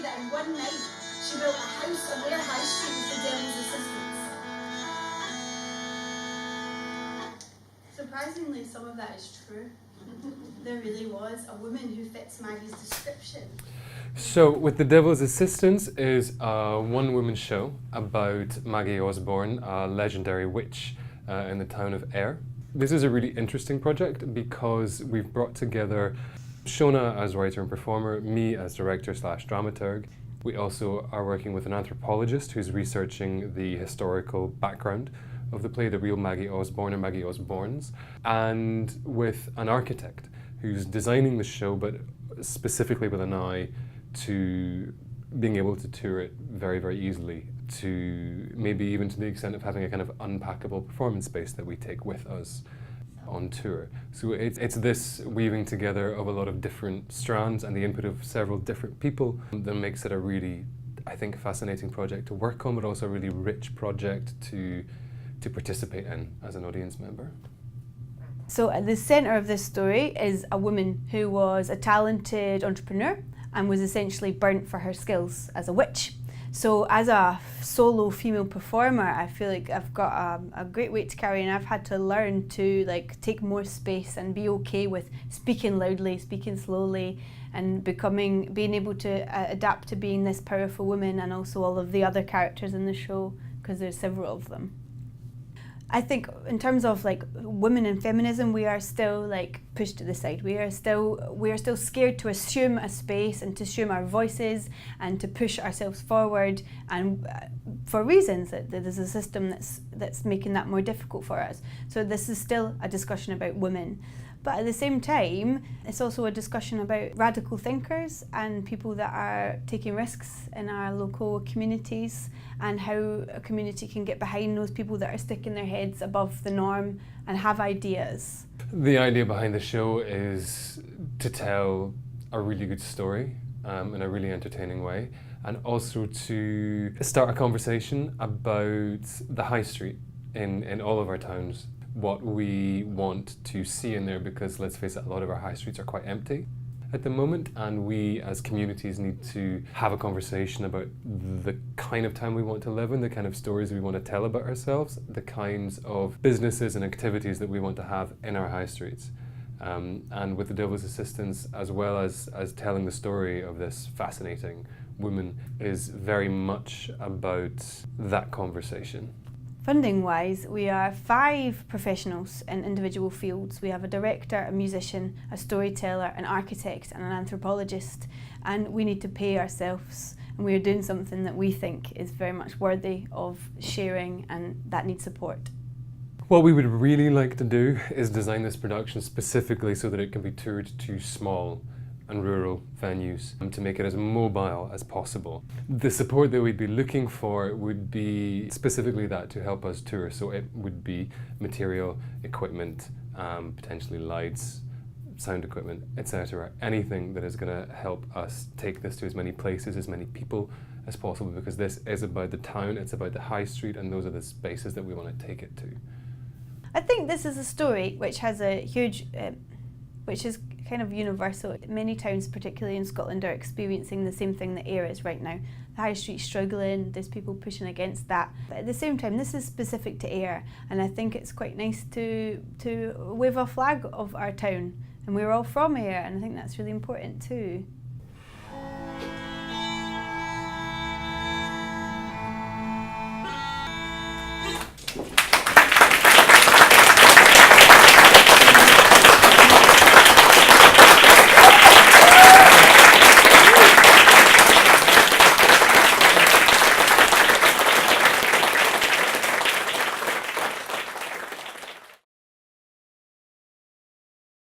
that in one night she built a house on their high street with the devil's assistance. Surprisingly, some of that is true. There really was a woman who fits Maggie's description. So, With the Devil's Assistance is a one-woman show about Maggie Osborne, a legendary witch in the town of Ayr. This is a really interesting project because we've brought together Shona as writer and performer, me as director/dramaturg. We also are working with an anthropologist who's researching the historical background of the play, the real Maggie Osborne or Maggie Osbornes, and with an architect who's designing the show, but specifically with an eye to being able to tour it very, very easily, to maybe even to the extent of having a kind of unpackable performance space that we take with us on tour. So it's this weaving together of a lot of different strands and the input of several different people that makes it a really, I think, fascinating project to work on, but also a really rich project to participate in as an audience member. So at the centre of this story is a woman who was a talented entrepreneur and was essentially burnt for her skills as a witch. So as a solo female performer, I feel like I've got a great weight to carry, and I've had to learn to take more space and be okay with speaking loudly, speaking slowly, and being able to adapt to being this powerful woman, and also all of the other characters in the show, because there's several of them. I think in terms of women and feminism, we are still pushed to the side. We are still scared to assume a space and to assume our voices and to push ourselves forward, and for reasons that there's a system that's making that more difficult for us. So this is still a discussion about women. But at the same time, it's also a discussion about radical thinkers and people that are taking risks in our local communities, and how a community can get behind those people that are sticking their heads above the norm and have ideas. The idea behind the show is to tell a really good story in a really entertaining way, and also to start a conversation about the high street in all of our towns. What we want to see in there, because let's face it, a lot of our high streets are quite empty at the moment, and we as communities need to have a conversation about the kind of town we want to live in, the kind of stories we want to tell about ourselves, the kinds of businesses and activities that we want to have in our high streets. And with the Devil's Assistance, as well as telling the story of this fascinating woman, is very much about that conversation. Funding-wise, we are 5 professionals in individual fields. We have a director, a musician, a storyteller, an architect and an anthropologist, and we need to pay ourselves, and we are doing something that we think is very much worthy of sharing, and that needs support. What we would really like to do is design this production specifically so that it can be toured to small and rural venues, to make it as mobile as possible. The support that we'd be looking for would be specifically that, to help us tour. So it would be material, equipment, potentially lights, sound equipment, etc. Anything that is going to help us take this to as many places, as many people as possible, because this is about the town, it's about the high street, and those are the spaces that we want to take it to. I think this is a story which has a huge, which is kind of universal. Many towns, particularly in Scotland, are experiencing the same thing that Ayr is right now. The high street's struggling, there's people pushing against that. But at the same time, this is specific to Ayr, and I think it's quite nice to wave a flag of our town. And we're all from Ayr, and I think that's really important too.